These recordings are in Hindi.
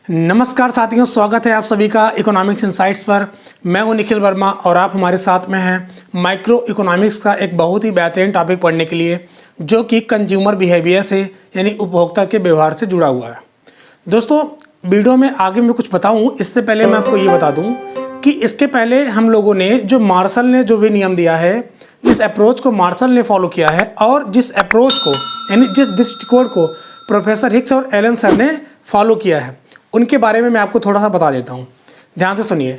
नमस्कार साथियों, स्वागत है आप सभी का इकोनॉमिक्स इनसाइट्स पर। मैं हूं निखिल वर्मा और आप हमारे साथ में हैं माइक्रो इकोनॉमिक्स का एक बहुत ही बेहतरीन टॉपिक पढ़ने के लिए, जो कि कंज्यूमर बिहेवियर से यानी उपभोक्ता के व्यवहार से जुड़ा हुआ है। दोस्तों, वीडियो में आगे मैं कुछ बताऊं इससे पहले मैं आपको ये बता दूं कि इसके पहले हम लोगों ने जो मार्शल ने जो भी नियम दिया है, जिस अप्रोच को मार्शल ने फॉलो किया है और जिस अप्रोच को यानी जिस दृष्टिकोण को प्रोफेसर हिक्स और एलन सर ने फॉलो किया है, उनके बारे में मैं आपको थोड़ा सा बता देता हूँ। ध्यान से सुनिए।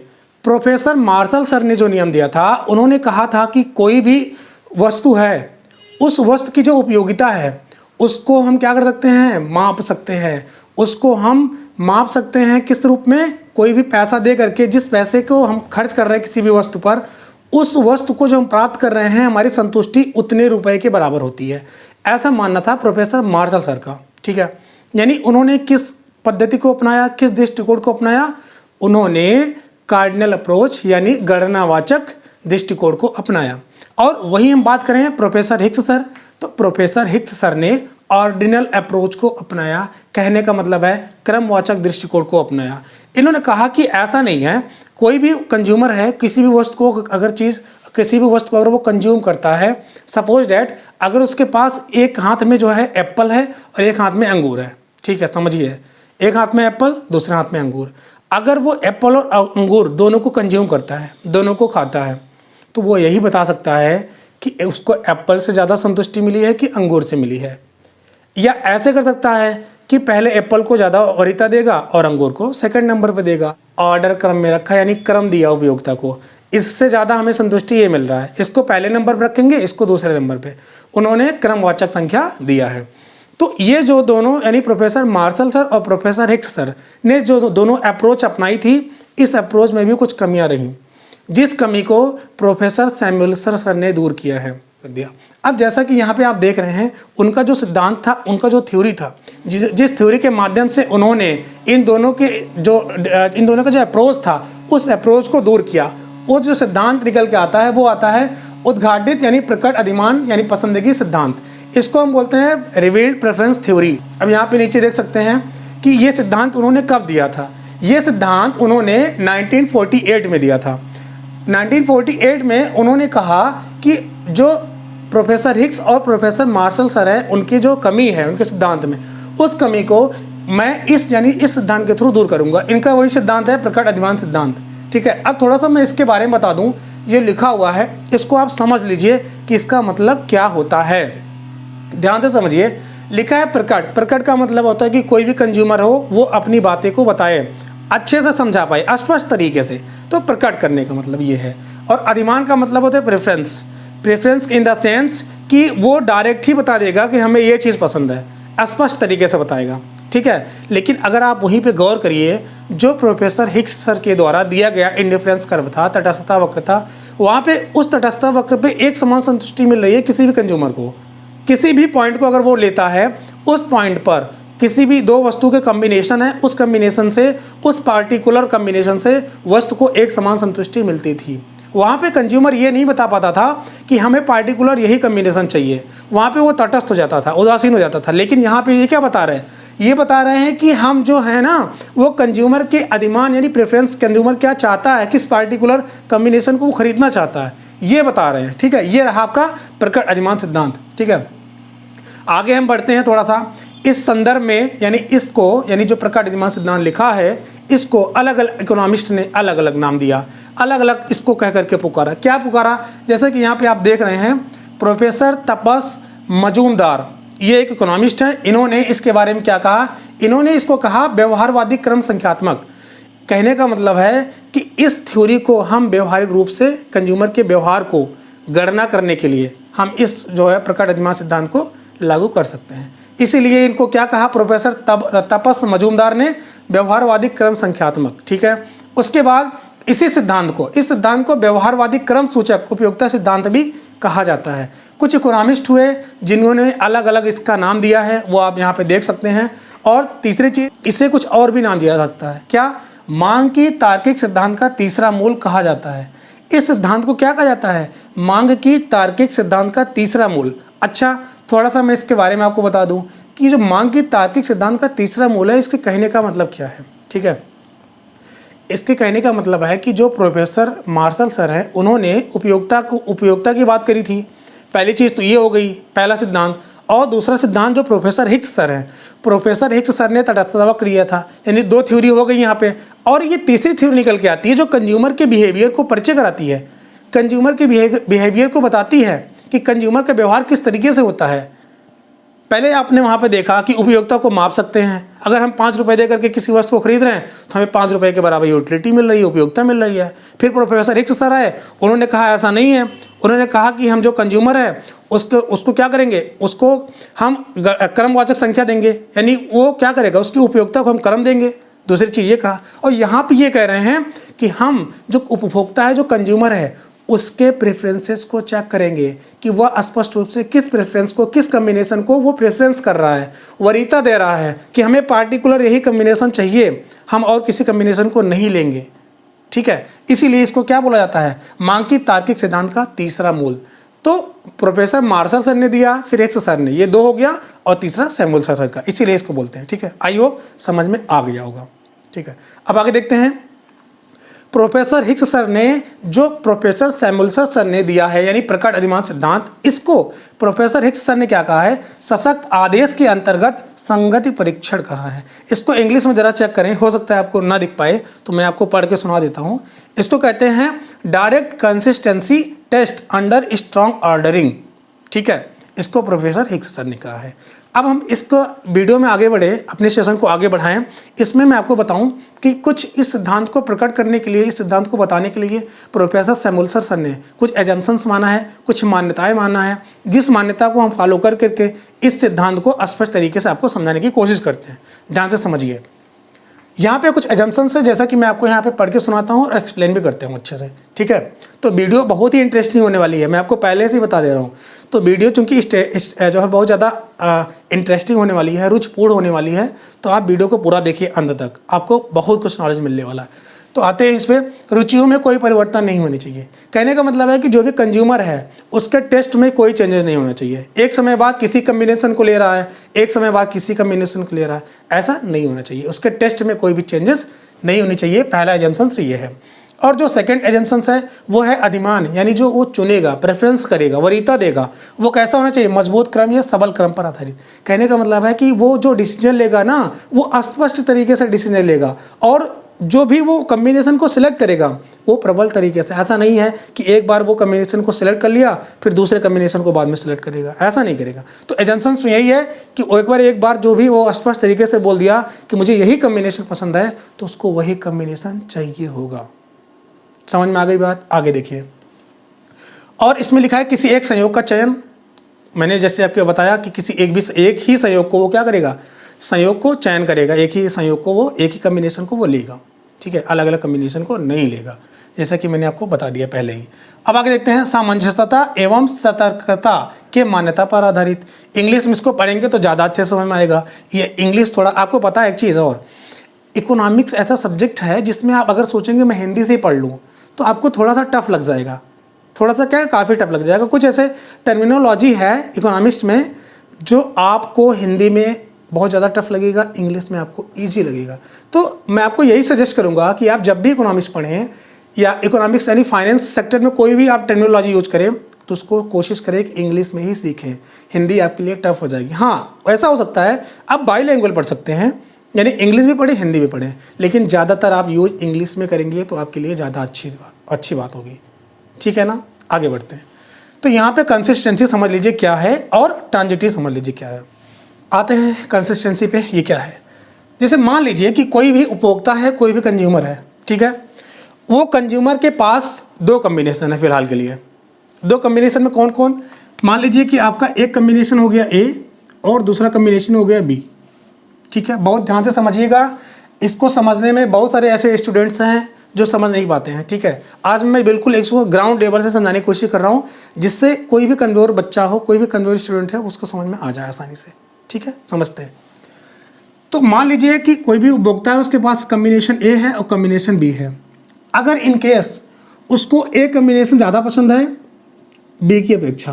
प्रोफेसर मार्शल सर ने जो नियम दिया था, उन्होंने कहा था कि कोई भी वस्तु है, उस वस्तु की जो उपयोगिता है उसको हम क्या कर सकते हैं, माप सकते हैं। उसको हम माप सकते हैं किस रूप में, कोई भी पैसा दे करके जिस पैसे को हम खर्च कर रहे हैं किसी भी वस्तु पर, उस वस्तु को जो हम प्राप्त कर रहे हैं हमारी संतुष्टि उतने रुपए के बराबर होती है। ऐसा मानना था प्रोफेसर मार्शल सर का। ठीक है, यानी उन्होंने किस पद्धति को अपनाया, किस दृष्टिकोण को अपनाया? उन्होंने कार्डिनल अप्रोच यानी गणनावाचक दृष्टिकोण को अपनाया। और वही हम बात करें प्रोफेसर हिक्स सर, तो प्रोफेसर हिक्स सर ने ऑर्डिनल अप्रोच को अपनाया। कहने का मतलब है क्रमवाचक दृष्टिकोण को अपनाया। इन्होंने कहा कि ऐसा नहीं है, कोई भी कंज्यूमर है, किसी भी वस्तु को किसी भी वस्तु को अगर वो कंज्यूम करता है, सपोज डैट अगर उसके पास एक हाथ में जो है एप्पल है और एक हाथ में अंगूर है, ठीक है, समझिए, एक हाथ में एप्पल दूसरे हाथ में अंगूर, अगर वो एप्पल और अंगूर दोनों को कंज्यूम करता है, दोनों को खाता है, तो वो यही बता सकता है कि उसको एप्पल से ज़्यादा संतुष्टि मिली है कि अंगूर से मिली है। या ऐसे कर सकता है कि पहले एप्पल को ज़्यादा वरीयता देगा और अंगूर को सेकंड नंबर पे देगा। ऑर्डर क्रम में रखा, यानी क्रम दिया उपयोगिता को, इससे ज़्यादा हमें संतुष्टि ये मिल रहा है, इसको पहले नंबर पर रखेंगे, इसको दूसरे नंबर पे। उन्होंने क्रमवाचक संख्या दिया है। तो ये जो दोनों यानी प्रोफेसर मार्शल सर और प्रोफेसर हिक्स सर ने जो दोनों अप्रोच अपनाई थी, इस अप्रोच में भी कुछ कमियां रहीं, जिस कमी को प्रोफेसर सैमुअल्सन सर ने दूर किया है, कर दिया। अब जैसा कि यहाँ पे आप देख रहे हैं, उनका जो सिद्धांत था, उनका जो थ्योरी था, जिस थ्योरी के माध्यम से उन्होंने इन दोनों का जो अप्रोच था, उस अप्रोच को दूर किया। वो जो सिद्धांत निकल के आता है वो आता है उद्घाटित यानी प्रकट अधिमान यानी पसंदगी सिद्धांत। इसको हम बोलते हैं रिवील्ड प्रेफरेंस थ्योरी। अब यहाँ पे नीचे देख सकते हैं कि ये सिद्धांत उन्होंने कब दिया था। ये सिद्धांत उन्होंने 1948 में दिया था। 1948 में उन्होंने कहा कि जो प्रोफेसर हिक्स और प्रोफेसर मार्शल सर हैं, उनकी जो कमी है उनके सिद्धांत में, उस कमी को मैं इस सिद्धांत के थ्रू दूर करूँगा। इनका वही सिद्धांत है प्रकट अधिमान सिद्धांत। ठीक है, अब थोड़ा सा मैं इसके बारे में बता दूँ। ये लिखा हुआ है, इसको आप समझ लीजिए कि इसका मतलब क्या होता है। ध्यान से समझिए। लिखा है प्रकट। प्रकट का मतलब होता है कि कोई भी कंज्यूमर हो वो अपनी बातें को बताए, अच्छे से समझा पाए, स्पष्ट तरीके से, तो प्रकट करने का मतलब ये है। और अधिमान का मतलब होता है preference. Preference in the sense कि वो डायरेक्ट ही बता देगा कि हमें ये चीज़ पसंद है, स्पष्ट तरीके से बताएगा। ठीक है, लेकिन अगर आप वहीं पे गौर करिए, जो प्रोफेसर हिक्स सर के द्वारा दिया गया इंडिफरेंस कर्व था, तटस्थता वक्र था, वहाँ पे उस तटस्थता वक्र पे एक समान संतुष्टि मिल रही है किसी भी कंज्यूमर को। किसी भी पॉइंट को अगर वो लेता है, उस पॉइंट पर किसी भी दो वस्तु के कम्बिनेशन है, उस कम्बिनेशन से, उस पार्टिकुलर कम्बिनेशन से वस्तु को एक समान संतुष्टि मिलती थी। वहाँ पे कंज्यूमर ये नहीं बता पाता था कि हमें पार्टिकुलर यही कम्बिनेशन चाहिए, वहाँ पे वो तटस्थ हो जाता था, उदासीन हो जाता था। लेकिन यहाँ पे ये क्या बता रहे हैं? ये बता रहे हैं कि हम जो है ना, वो कंज्यूमर के अधिमान यानी प्रेफरेंस, कंज्यूमर क्या चाहता है, किस पार्टिकुलर कम्बिनेशन को वो खरीदना चाहता है, ये बता रहे हैं। ठीक है, ये रहा आपका प्रकट अधिमान सिद्धांत। ठीक है, आगे हम बढ़ते हैं थोड़ा सा इस संदर्भ में, यानी जो प्रकट अधिमान सिद्धांत लिखा है, इसको अलग अलग इकोनॉमिस्ट ने अलग अलग नाम दिया, अलग अलग इसको कह करके पुकारा। क्या पुकारा? जैसे कि यहाँ पे आप देख रहे हैं, प्रोफेसर तपस मजूमदार, ये एक इकोनॉमिस्ट है। इन्होंने इसके बारे में क्या कहा? इन्होंने इसको कहा व्यवहारवादी क्रम संख्यात्मक। कहने का मतलब है कि इस थ्योरी को हम व्यवहारिक रूप से कंज्यूमर के व्यवहार को गणना करने के लिए हम इस जो है प्रकट अधिमान सिद्धांत को लागू कर सकते हैं। इसीलिए इनको क्या कहा प्रोफेसर तपस मजूमदार ने? व्यवहारवादी क्रम संख्यात्मक। ठीक है, उसके बाद इस सिद्धांत को व्यवहारवादी क्रम सूचक उपयोगिता सिद्धांत भी कहा जाता है। कुछ इकोनॉमिस्ट हुए जिन्होंने अलग अलग इसका नाम दिया है, वो आप यहाँ पे देख सकते हैं। और तीसरी चीज, इसे कुछ और भी नाम दिया सकता है। क्या? मांग की तार्किक सिद्धांत का तीसरा मूल कहा जाता है। इस सिद्धांत को क्या कहा जाता है? मांग की तार्किक सिद्धांत का तीसरा मूल। अच्छा, थोड़ा सा मैं इसके बारे में आपको बता दूं कि जो मांग की तार्किक सिद्धांत का तीसरा मूल है, इसके कहने का मतलब क्या है। ठीक है। इसके कहने का मतलब है कि जो प्रोफेसर मार्शल सर हैं उन्होंने उपयोगिता की बात करी थी। पहली चीज़ तो ये हो गई, पहला सिद्धांत। और दूसरा सिद्धांत जो प्रोफेसर हिक्स सर हैं, प्रोफेसर हिक्स सर ने तटस्थता वक्र दिया था, यानी 2 थ्योरी हो गई यहाँ पे। और ये तीसरी थ्योरी निकल के आती है जो कंज्यूमर के बिहेवियर को परिचय कराती है, कंज्यूमर के बिहेवियर को बताती है कि कंज्यूमर का व्यवहार किस तरीके से होता है। पहले आपने वहाँ पे देखा कि उपयोगिता को माप सकते हैं। अगर हम 5 रुपये दे करके किसी वस्तु को खरीद रहे हैं तो हमें 5 रुपये के बराबर यूटिलिटी मिल रही है, उपयोगिता मिल रही है। फिर प्रोफेसर हिक्स सर आए, उन्होंने कहा ऐसा नहीं है। उन्होंने कहा कि हम जो कंज्यूमर है उसको क्या करेंगे, उसको हम क्रमवाचक संख्या देंगे, यानी वो क्या करेगा, उसकी उपयोगिता को हम क्रम देंगे। दूसरी चीज़ ये कहा, और यहाँ पर ये कह रहे हैं कि हम जो उपभोक्ता है, जो कंज्यूमर है, उसके प्रेफरेंसेस को चेक करेंगे कि वह स्पष्ट रूप से किस प्रेफरेंस को, किस कम्बिनेशन को वो प्रेफरेंस कर रहा है, वरीयता दे रहा है कि हमें पार्टिकुलर यही कम्बिनेशन चाहिए, हम और किसी कम्बिनेशन को नहीं लेंगे। ठीक है, इसीलिए इसको क्या बोला जाता है, मांग की तार्किक सिद्धांत का तीसरा मूल। तो प्रोफेसर मार्शल सर ने दिया, फिर हिक्स सर ने, ये 2 हो गया, और तीसरा सैमुअल सर का, इसीलिए इसको बोलते हैं। ठीक है, आई होप समझ में आ गया होगा। ठीक है, अब आगे देखते हैं। प्रोफेसर हिक्स सर ने जो प्रोफेसर सैमुअल सर ने दिया है, यानी प्रकट अधिमान सिद्धांत, इसको प्रोफेसर हिक्स सर ने क्या कहा है, सशक्त आदेश के अंतर्गत संगति परीक्षण कहा है। इसको इंग्लिश में जरा चेक करें, हो सकता है आपको ना दिख पाए तो मैं आपको पढ़ के सुना देता हूँ। इसको कहते हैं direct consistency test under strong ordering. ठीक है, इसको प्रोफेसर हिक्स सर ने कहा है। अब हम इसको वीडियो में आगे बढ़े, अपने सेशन को आगे बढ़ाएं। इसमें मैं आपको बताऊं कि कुछ इस सिद्धांत को प्रकट करने के लिए, इस सिद्धांत को बताने के लिए प्रोफेसर सैमुअल सर ने कुछ एजम्पशंस माना है, कुछ मान्यताएं माना है, जिस मान्यता को हम फॉलो करके इस सिद्धांत को स्पष्ट तरीके से आपको समझाने की कोशिश करते हैं। ध्यान से समझिए, यहाँ पे कुछ एजम्पशंस है, जैसा कि मैं आपको यहाँ पे पढ़ के सुनाता हूँ और एक्सप्लेन भी करते हूँ अच्छे से। ठीक है, तो वीडियो बहुत ही इंटरेस्टिंग होने वाली है, मैं आपको पहले से ही बता दे रहा हूँ। तो वीडियो चूँकि जो है बहुत ज़्यादा इंटरेस्टिंग होने वाली है, रुचिपूर्ण होने वाली है, तो आप वीडियो को पूरा देखिए अंत तक, आपको बहुत कुछ नॉलेज मिलने वाला है। तो आते हैं इस पर, रुचियों में कोई परिवर्तन नहीं होनी चाहिए। कहने का मतलब है कि जो भी कंज्यूमर है उसके टेस्ट में कोई चेंजेस नहीं होना चाहिए। एक समय बाद किसी कम्बिनेशन को ले रहा है, एक समय बाद किसी कम्बिनेशन को ले रहा है, ऐसा नहीं होना चाहिए। उसके टेस्ट में कोई भी चेंजेस नहीं होनी चाहिए। पहला एजम्पशन ये है। और जो सेकंड एजम्पशन है वो है अधिमान, यानी जो वो चुनेगा, प्रेफरेंस करेगा, वरीयता देगा, वो कैसा होना चाहिए, मजबूत क्रम या सबल क्रम पर आधारित। कहने का मतलब है कि वो जो डिसीजन लेगा ना, वो स्पष्ट तरीके से डिसीजन लेगा, और जो भी वो कम्बिनेशन को सिलेक्ट करेगा वो प्रबल तरीके से। ऐसा नहीं है कि एक बार वो कम्बिनेशन को सिलेक्ट कर लिया फिर दूसरे कम्बिनेशन को बाद में सिलेक्ट करेगा, ऐसा नहीं करेगा। तो एजम्पशन यही है कि एक बार जो भी वो स्पष्ट तरीके से बोल दिया कि मुझे यही कम्बिनेशन पसंद है, तो उसको वही कम्बिनेशन चाहिए होगा। समझ में आ गई बात? आगे देखिए। और इसमें लिखा है किसी एक संयोग का चयन। मैंने जैसे आपको बताया कि किसी एक ही संयोग को वो क्या करेगा, संयोग को चयन करेगा, एक ही संयोग को वो, एक ही कम्बिनेशन को वो लेगा। ठीक है, अलग अलग कम्बिनेशन को नहीं लेगा, जैसा कि मैंने आपको बता दिया पहले ही। अब आगे देखते हैं सामंजस्यता एवं सतर्कता के मान्यता पर आधारित। इंग्लिश में इसको पढ़ेंगे तो ज़्यादा अच्छे समझ में आएगा। ये इंग्लिश थोड़ा आपको पता है एक चीज़ और, इकोनॉमिक्स ऐसा सब्जेक्ट है जिसमें आप अगर सोचेंगे मैं हिंदी से ही पढ़ लूँ तो आपको थोड़ा सा टफ लग जाएगा, थोड़ा सा क्या, काफ़ी टफ लग जाएगा। कुछ ऐसे टर्मिनोलॉजी है इकोनॉमिक्स में जो आपको हिंदी में बहुत ज़्यादा टफ लगेगा, इंग्लिश में आपको इजी लगेगा। तो मैं आपको यही सजेस्ट करूँगा कि आप जब भी इकोनॉमिक्स पढ़ें या इकोनॉमिक्स यानी फाइनेंस सेक्टर में कोई भी आप टर्मिनोलॉजी यूज करें तो उसको कोशिश करें कि इंग्लिश में ही सीखें, हिंदी आपके लिए टफ हो जाएगी। हाँ, ऐसा हो सकता है आप बाइलैंग्वेज पढ़ सकते हैं, यानी इंग्लिश भी पढ़ें हिंदी भी पढ़ें, लेकिन ज़्यादातर आप यूज इंग्लिश में करेंगे तो आपके लिए ज़्यादा अच्छी बात होगी। ठीक है ना, आगे बढ़ते हैं। तो यहाँ पे कंसिस्टेंसी समझ लीजिए क्या है और ट्रांजिटिव समझ लीजिए क्या है। आते हैं कंसिस्टेंसी पे, ये क्या है। जैसे मान लीजिए कि कोई भी उपभोक्ता है, कोई भी कंज्यूमर है, ठीक है, वो कंज्यूमर के पास 2 कम्बिनेशन है फिलहाल के लिए। 2 कम्बिनेशन में कौन कौन, मान लीजिए कि आपका एक कम्बिनेशन हो गया ए और दूसरा कम्बिनेशन हो गया बी। ठीक है, बहुत ध्यान से समझिएगा, इसको समझने में बहुत सारे ऐसे स्टूडेंट्स हैं जो समझ नहीं पाते हैं। ठीक है, आज मैं बिल्कुल इसको ग्राउंड लेवल से समझाने की कोशिश कर रहा हूँ, जिससे कोई भी कमज़ोर बच्चा हो, कोई भी कमज़ोर स्टूडेंट है, उसको समझ में आ जाए आसानी से। ठीक है, समझते हैं। तो मान लीजिए कि कोई भी उपभोक्ता है, उसके पास कम्बिनेशन ए है और कम्बिनेशन बी है। अगर इन केस उसको ए कम्बिनेशन ज़्यादा पसंद है बी की अपेक्षा,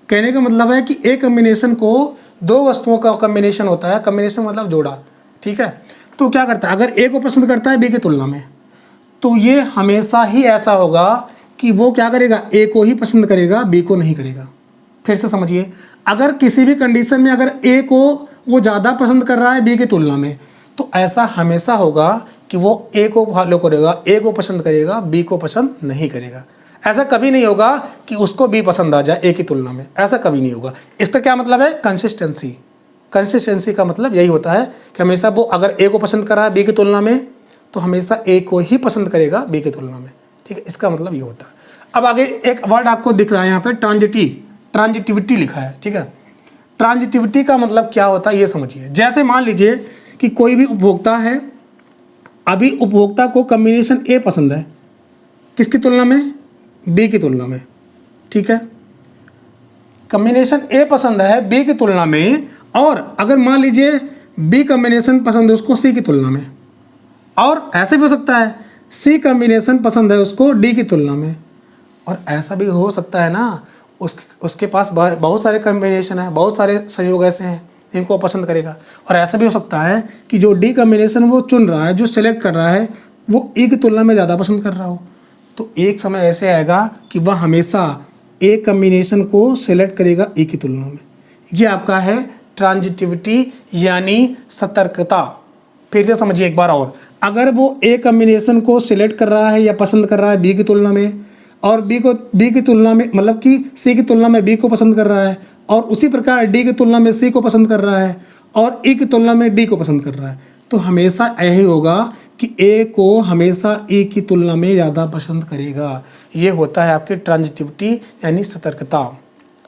कहने का मतलब है कि ए कम्बिनेशन को 2 वस्तुओं का कम्बिनेशन होता है, कम्बिनेशन मतलब जोड़ा। ठीक है, तो क्या करता है, अगर ए को पसंद करता है बी की तुलना में, तो ये हमेशा ही ऐसा होगा कि वो क्या करेगा, ए को ही पसंद करेगा, बी को नहीं करेगा। फिर से समझिए, अगर किसी भी कंडीशन में अगर ए को वो ज़्यादा पसंद कर रहा है बी की तुलना में, तो ऐसा हमेशा होगा कि वो ए को फॉलो करेगा, ए को पसंद करेगा, बी को पसंद नहीं करेगा। ऐसा कभी नहीं होगा कि उसको बी पसंद आ जाए ए की तुलना में, ऐसा कभी नहीं होगा। इसका क्या मतलब है, कंसिस्टेंसी। कंसिस्टेंसी का मतलब यही होता है कि हमेशा वो अगर ए को पसंद कर रहा है बी की तुलना में, तो हमेशा ए को ही पसंद करेगा बी की तुलना में। ठीक है, इसका मतलब ये होता है। अब आगे एक वर्ड आपको दिख रहा है यहाँ पे, ट्रांजिटिविटी लिखा है। ठीक है, ट्रांजिटिविटी का मतलब क्या होता है ये समझिए। जैसे मान लीजिए कि कोई भी उपभोक्ता है, अभी उपभोक्ता को कम्बिनेशन ए पसंद है, किसकी तुलना में, बी की तुलना में। ठीक है, कम्बिनेशन ए पसंद है बी की तुलना में, और अगर मान लीजिए बी कम्बिनेशन पसंद है उसको सी की तुलना में, और ऐसे भी हो सकता है सी कम्बिनेशन पसंद है उसको डी की तुलना में, और ऐसा भी हो सकता है ना उसके पास बहुत सारे कम्बिनेशन है, बहुत सारे संयोग ऐसे हैं इनको पसंद करेगा। और ऐसा भी हो सकता है कि जो डी कम्बिनेशन वो चुन रहा है, जो सेलेक्ट कर रहा है, वो ई की तुलना में ज़्यादा पसंद कर रहा हो। तो एक समय ऐसे आएगा कि वह हमेशा ए कम्बिनेशन को सेलेक्ट करेगा ई की तुलना में। ये आपका है ट्रांजिटिविटी यानी सतर्कता। फिर से समझिए एक बार और, अगर वो ए कम्बिनेशन को सिलेक्ट कर रहा है या पसंद कर रहा है बी की तुलना में, और बी की तुलना में मतलब कि सी की तुलना में बी को पसंद कर रहा है, और उसी प्रकार डी की तुलना में सी को पसंद कर रहा है, और ई की तुलना में डी को पसंद कर रहा है, तो हमेशा यही होगा कि ए को हमेशा ई की तुलना में ज़्यादा पसंद करेगा। ये होता है आपकी ट्रांजिटिविटी यानी सतर्कता।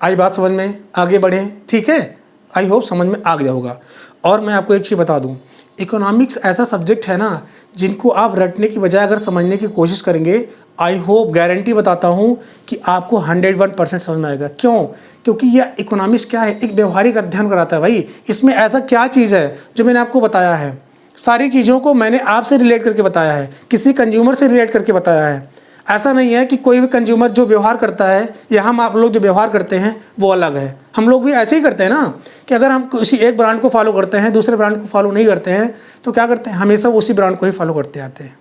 आई बात समझ में, आगे बढ़ें। ठीक है, आई होप समझ में आ गया होगा। और मैं आपको एक चीज़ बता दूं, इकोनॉमिक्स ऐसा सब्जेक्ट है ना जिनको आप रटने की बजाय अगर समझने की कोशिश करेंगे, आई होप गारंटी बताता हूँ कि आपको 101% समझ में आएगा। क्यों? क्योंकि यह इकोनॉमिक्स क्या है, एक व्यवहारिक अध्ययन कराता है भाई। इसमें ऐसा क्या चीज़ है जो मैंने आपको बताया है, सारी चीज़ों को मैंने आपसे रिलेट करके बताया है, किसी कंज्यूमर से रिलेट करके बताया है। ऐसा नहीं है कि कोई भी कंज्यूमर जो व्यवहार करता है या हम आप लोग जो व्यवहार करते हैं वो अलग है। हम लोग भी ऐसे ही करते हैं ना कि अगर हम किसी एक ब्रांड को फॉलो करते हैं, दूसरे ब्रांड को फॉलो नहीं करते हैं, तो क्या करते हैं, हमेशा उसी ब्रांड को ही फॉलो करते आते हैं।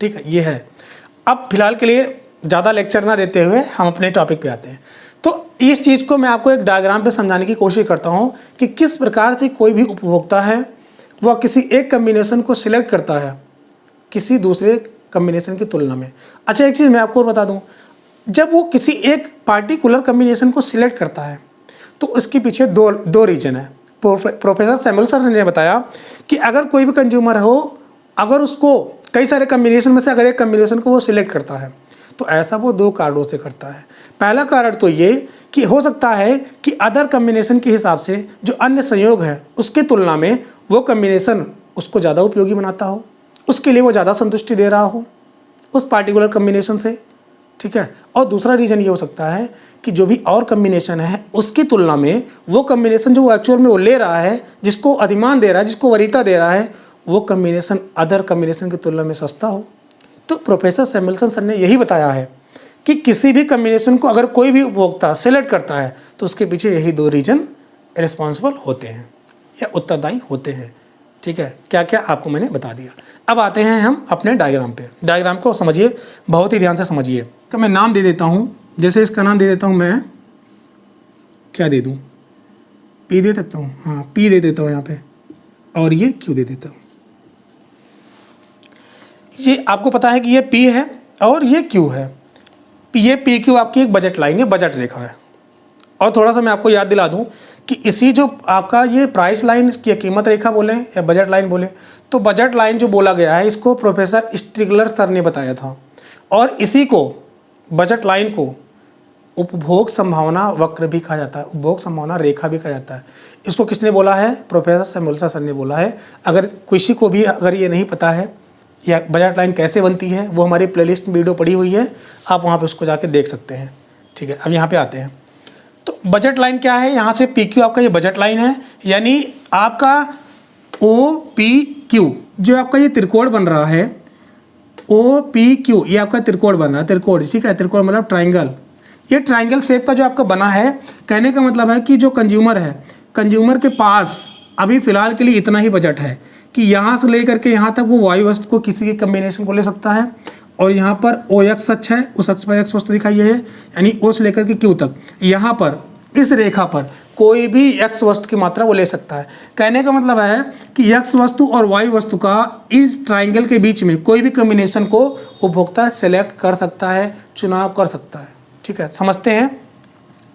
ठीक है, ये है। अब फिलहाल के लिए ज़्यादा लेक्चर ना देते हुए हम अपने टॉपिक पे आते हैं। तो इस चीज़ को मैं आपको एक डायग्राम पे समझाने की कोशिश करता हूँ कि किस प्रकार से कोई भी उपभोक्ता है वह किसी एक कम्बिनेशन को सिलेक्ट करता है किसी दूसरे कम्बिनेशन की तुलना में। अच्छा, एक चीज़ मैं आपको और बता दूं, जब वो किसी एक पार्टिकुलर कम्बिनेशन को सिलेक्ट करता है तो उसके पीछे दो रीजन है। प्रोफेसर सैमुअल सर ने बताया कि अगर कोई भी कंज्यूमर हो, अगर उसको कई सारे कम्बिनेशन में से अगर एक कम्बिनेशन को वो सिलेक्ट करता है तो ऐसा वो दो कारणों से करता है। पहला कारण तो ये कि हो सकता है कि अदर कम्बिनेशन के हिसाब से जो अन्य संयोग है उसकी तुलना में वो कम्बिनेशन उसको ज़्यादा उपयोगी बनाता हो, उसके लिए वो ज़्यादा संतुष्टि दे रहा हो उस पार्टिकुलर कम्बिनेशन से। ठीक है, और दूसरा रीज़न ये हो सकता है कि जो भी और कम्बिनेशन है उसकी तुलना में वो कम्बिनेशन जो वो एक्चुअल में वो ले रहा है, जिसको अधिमान दे रहा है, जिसको वरीयता दे रहा है, वो कम्बिनेशन अदर कम्बिनेशन की तुलना में सस्ता हो। तो प्रोफेसर सैमुअलसन सर ने यही बताया है कि किसी भी कम्बिनेशन को अगर कोई भी उपभोक्ता सेलेक्ट करता है तो उसके पीछे यही दो रीजन रिस्पॉन्सिबल होते हैं या उत्तरदायी होते हैं। ठीक है, क्या क्या आपको मैंने बता दिया। अब आते हैं हम अपने डायग्राम पे। डायग्राम को समझिए, बहुत ही ध्यान से समझिए। तो मैं नाम दे देता हूँ, जैसे इसका नाम दे देता हूँ मैं, क्या दे दूँ, पी दे देता हूँ, हाँ पी दे देता हूँ यहाँ पे, और ये क्यू दे देता हूँ। ये आपको पता है कि ये पी है और ये क्यू है। ये पी क्यू आपकी एक बजट लाइन है, बजट रेखा है। और थोड़ा सा मैं आपको याद दिला दूं कि इसी जो आपका ये प्राइस लाइन की कीमत रेखा बोले या बजट लाइन बोले, तो बजट लाइन जो बोला गया है इसको प्रोफेसर स्ट्रिगलर सर ने बताया था, और इसी को बजट लाइन को उपभोग संभावना वक्र भी कहा जाता है, उपभोग संभावना रेखा भी कहा जाता है। इसको किसने बोला है? प्रोफेसर सैमुअलसन सर ने बोला है। अगर किसी को भी अगर ये नहीं पता है या बजट लाइन कैसे बनती है, वो हमारी प्लेलिस्ट में वीडियो पड़ी हुई है, आप वहाँ पे उसको जाके देख सकते हैं। ठीक है, अब यहाँ पे आते हैं। तो बजट लाइन क्या है? यहाँ से पी क्यू आपका ये बजट लाइन है, यानी आपका ओ पी क्यू जो आपका ये त्रिकोण बन रहा है, ओ पी क्यू ये आपका त्रिकोण बन रहा है, त्रिकोण। ठीक है, त्रिकोण मतलब ट्राइंगल। ये ट्राइंगल शेप का जो आपका बना है, कहने का मतलब है कि जो कंज्यूमर है, कंज्यूमर के पास अभी फ़िलहाल के लिए इतना ही बजट है कि यहाँ से लेकर के यहाँ तक वो वाई वस्तु को किसी के कम्बिनेशन को ले सकता है, और यहाँ पर ओ एक्स अक्ष है, उस अक्ष पर एक्स वस्तु दिखाई है, यानी ओ से लेकर के क्यू तक यहाँ पर इस रेखा पर कोई भी एक्स वस्तु की मात्रा वो ले सकता है। कहने का मतलब है कि एक्स वस्तु और वाई वस्तु का इस ट्राइंगल के बीच में कोई भी कम्बिनेशन को उपभोक्ता सेलेक्ट कर सकता है, चुनाव कर सकता है। ठीक है, समझते हैं।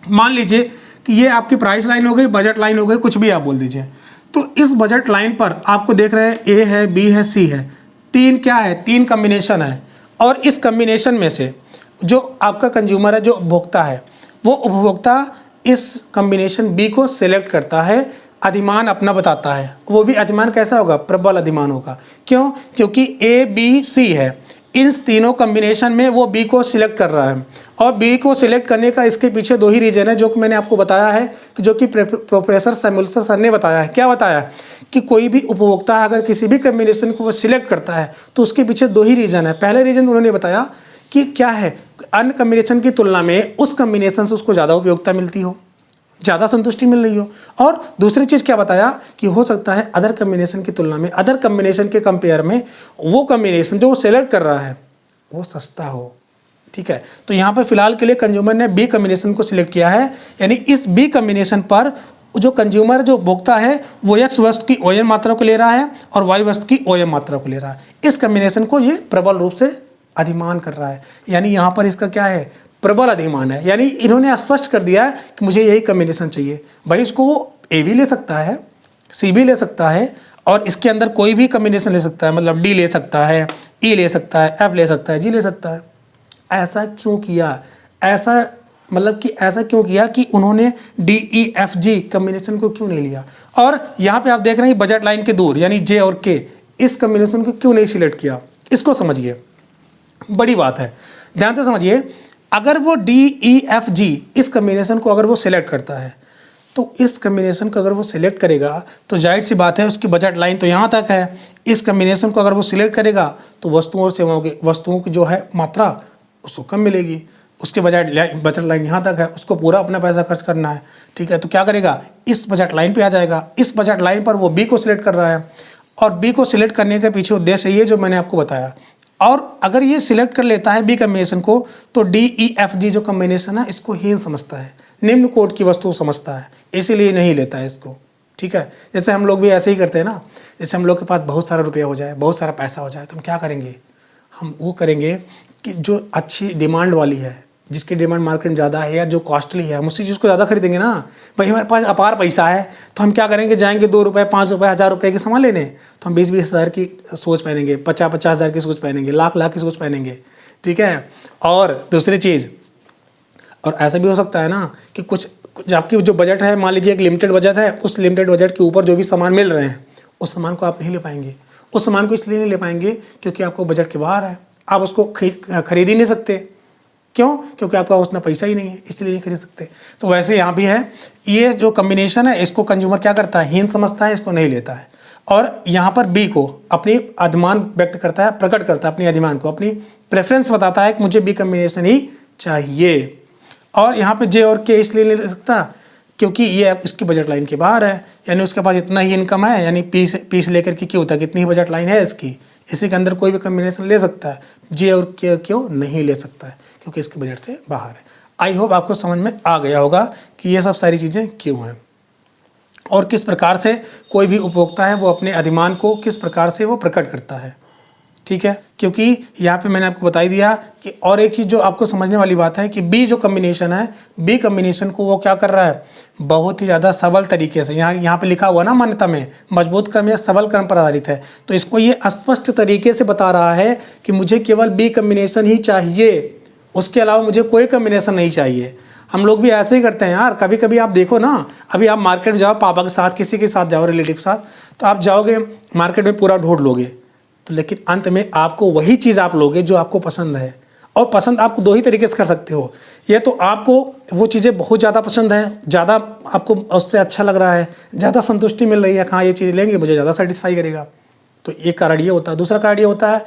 मान लीजिए कि ये आपकी प्राइस लाइन हो गई, बजट लाइन हो गई, कुछ भी आप बोल दीजिए। तो इस बजट लाइन पर आपको देख रहे हैं ए है, बी है, सी है, तीन क्या है, तीन कम्बिनेशन है। और इस कम्बिनेशन में से जो आपका कंज्यूमर है, जो उपभोक्ता है, वो उपभोक्ता इस कम्बिनेशन बी को सिलेक्ट करता है, अधिमान अपना बताता है। वो भी अधिमान कैसा होगा, प्रबल अधिमान होगा। क्यों? क्योंकि ए बी सी है, इन तीनों कम्बिनेशन में वो बी को सिलेक्ट कर रहा है। और बी को सिलेक्ट करने का इसके पीछे दो ही रीजन है, जो कि मैंने आपको बताया है, कि जो कि प्रोफेसर सैमुअल्सन सर ने बताया है। क्या बताया? कि कोई भी उपभोक्ता अगर किसी भी कम्बिनेशन को वो सिलेक्ट करता है तो उसके पीछे दो ही रीज़न है। पहले रीज़न उन्होंने बताया कि क्या है, अन्य कम्बिनेशन की तुलना में उस कम्बिनेशन से उसको ज़्यादा उपयोगिता मिलती हो, ज़्यादा संतुष्टि मिल रही हो। और दूसरी चीज़ क्या बताया कि हो सकता है अदर कम्बिनेशन की तुलना में, अदर कम्बिनेशन के कंपेयर में वो कम्बिनेशन जो वो सेलेक्ट कर रहा है वो सस्ता हो। ठीक है, तो यहाँ पर फिलहाल के लिए कंज्यूमर ने बी कम्बिनेशन को सिलेक्ट किया है, यानी इस बी कम्बिनेशन पर जो कंज्यूमर, जो उपभोक्ता है, वो एक्स वस्तु की ओएम मात्रा को ले रहा है और वाई वस्तु की ओएम मात्रा को ले रहा है। इस कम्बिनेशन को ये प्रबल रूप से अधिमान कर रहा है, यानी यहाँ पर इसका क्या है, प्रबल अधिमान है। यानी इन्होंने स्पष्ट कर दिया है कि मुझे यही कम्बिनेशन चाहिए। भाई इसको वो ए भी ले सकता है, सी भी ले सकता है, और इसके अंदर कोई भी कम्बिनेशन ले सकता है, मतलब डी ले सकता है, ई ले सकता है, एफ ले सकता है, जी ले सकता है। ऐसा क्यों किया? ऐसा मतलब कि ऐसा क्यों किया कि उन्होंने D E F G combination को क्यों नहीं लिया? और यहाँ पे आप देख रहे हैं बजट लाइन के दूर, यानी जे और के, इस कम्बिनेशन को क्यों नहीं सिलेक्ट किया? इसको समझिए, बड़ी बात है, ध्यान से समझिए। अगर वो डी ई एफ जी इस कम्बिनेशन को अगर वो सिलेक्ट करता है, तो इस कम्बिनेशन को अगर वो सिलेक्ट करेगा तो जाहिर सी बात है उसकी बजट लाइन तो यहाँ तक है। इस कम्बिनेशन को अगर वो सिलेक्ट करेगा तो वस्तुओं और सेवाओं की, वस्तुओं की जो है मात्रा उसको कम मिलेगी। उसके बजट लाइन यहाँ तक है, उसको पूरा अपना पैसा खर्च करना है। ठीक है, तो क्या करेगा, इस बजट लाइन पे आ जाएगा। इस बजट लाइन पर वो बी को सिलेक्ट कर रहा है, और बी को सिलेक्ट करने के पीछे उद्देश्य ये जो मैंने आपको बताया। और अगर ये सिलेक्ट कर लेता है बी कम्बिनेशन को, तो डी ई एफ जी जो कम्बिनेशन है इसको हीन समझता है, निम्न कोट की वस्तु समझता है, इसीलिए नहीं लेता है इसको। ठीक है, जैसे हम लोग भी ऐसे ही करते हैं ना, जैसे हम लोग के पास बहुत सारा रुपया हो जाए, बहुत सारा पैसा हो जाए, तो हम क्या करेंगे, हम वो करेंगे कि जो अच्छी डिमांड वाली है, जिसकी डिमांड मार्केट में ज़्यादा है या जो कॉस्टली है, हम उसी चीज़ को ज़्यादा खरीदेंगे ना। भाई हमारे पास अपार पैसा है तो हम क्या करेंगे, जाएंगे 2 रुपये, 5 रुपये, 1000 रुपये के सामान लेने, तो हम 20-20 हज़ार की सोच पहनेंगे, 50-50 हज़ार की सोच पहनेंगे, लाख की सोच पहनेंगे। ठीक है, और दूसरी चीज़, और ऐसा भी हो सकता है ना कि कुछ आपकी जो बजट है, मान लीजिए एक लिमिटेड बजट है, उस लिमिटेड बजट के ऊपर जो भी सामान मिल रहे हैं उस सामान को आप नहीं ले पाएंगे। उस सामान को इसलिए नहीं ले पाएंगे क्योंकि आपको बजट के बाहर है, आप उसको खरीद ही नहीं सकते। क्यों? क्योंकि आपका उतना पैसा ही नहीं है, इसलिए नहीं खरीद सकते। तो वैसे यहाँ भी है, ये जो कम्बिनेशन है इसको कंज्यूमर क्या करता है, हीन समझता है, इसको नहीं लेता है। और यहाँ पर बी को अपनी अधिमान व्यक्त करता है, प्रकट करता है अपनी अधिमान को, अपनी प्रेफरेंस बताता है कि मुझे बी कम्बिनेशन ही चाहिए। और यहाँ पे जे और के इसलिए नहीं ले सकता क्योंकि ये इसकी बजट लाइन के बाहर है, यानी उसके पास इतना ही इनकम है, यानी पी से लेकर के क्यों तक इतनी ही बजट लाइन है इसकी, इसी के अंदर कोई भी कम्बिनेशन ले सकता है। जे और के क्यों नहीं ले सकता है, क्योंकि इसके बजट से बाहर है। आई होप आपको समझ में आ गया होगा कि ये सब सारी चीज़ें क्यों हैं और किस प्रकार से कोई भी उपभोक्ता है वो अपने अधिमान को किस प्रकार से वो प्रकट करता है। ठीक है, क्योंकि यहाँ पे मैंने आपको बता ही दिया कि और एक चीज़ जो आपको समझने वाली बात है कि बी जो कम्बिनेशन है, बी कम्बिनेशन को वो क्या कर रहा है, बहुत ही ज़्यादा सबल तरीके से, यहाँ पे लिखा हुआ ना मान्यता में, मजबूत क्रम या सबल क्रम पर आधारित है, तो इसको ये स्पष्ट तरीके से बता रहा है कि मुझे केवल बी कम्बिनेशन ही चाहिए, उसके अलावा मुझे कोई कम्बिनेशन नहीं चाहिए। हम लोग भी ऐसे ही करते हैं यार, कभी कभी आप देखो ना, अभी आप मार्केट में जाओ, पापा के साथ, किसी के साथ जाओ, रिलेटिव के साथ, तो आप जाओगे मार्केट में पूरा ढूंढ लोगे, तो लेकिन अंत में आपको वही चीज़ आप लोगे जो आपको पसंद है। और पसंद आपको दो ही तरीके से कर सकते हो, ये तो आपको वो चीज़ें बहुत ज़्यादा पसंद है, ज़्यादा आपको उससे अच्छा लग रहा है, ज़्यादा संतुष्टि मिल रही है, हाँ ये चीज़ लेंगे मुझे ज़्यादा सेटिस्फाई करेगा, तो एक कारण ये होता है। दूसरा कारण ये होता है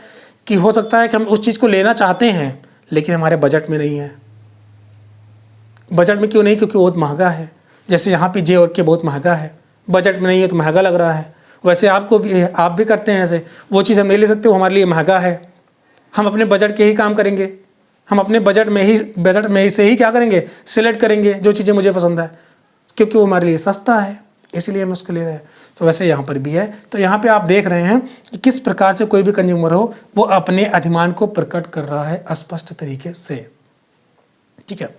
कि हो सकता है कि हम उस चीज़ को लेना चाहते हैं लेकिन हमारे बजट में नहीं है। बजट में क्यों नहीं? क्योंकि बहुत महंगा है। जैसे यहाँ पे जे और के बहुत महंगा है, बजट में नहीं है तो महंगा लग रहा है। वैसे आप भी करते हैं ऐसे। वो चीज़ हम नहीं ले सकते, वो हमारे लिए महंगा है, हम अपने बजट के ही काम करेंगे, हम अपने बजट में ही से ही क्या करेंगे, सिलेक्ट करेंगे जो चीज़ें मुझे पसंद है, क्योंकि वो हमारे लिए सस्ता है, इसलिए हम उसको ले रहे हैं। तो वैसे यहाँ पर भी है। तो यहाँ पे आप देख रहे हैं कि किस प्रकार से कोई भी कंज्यूमर हो वो अपने अधिमान को प्रकट कर रहा है स्पष्ट तरीके से। ठीक है,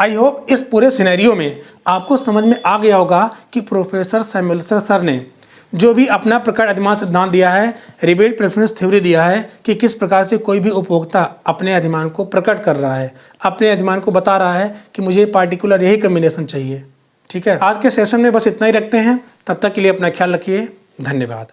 आई होप इस पूरे सिनेरियो में आपको समझ में आ गया होगा कि प्रोफेसर सैमुएल्सन सर ने जो भी अपना प्रकट अधिमान सिद्धांत दिया है, रिवेल्ड प्रेफरेंस थ्योरी दिया है, कि किस प्रकार से कोई भी उपभोक्ता अपने अधिमान को प्रकट कर रहा है, अपने अधिमान को बता रहा है कि मुझे पार्टिकुलर यही कम्बिनेशन चाहिए। ठीक है, आज के सेशन में बस इतना ही रखते हैं। तब तक के लिए अपना ख्याल रखिए। धन्यवाद।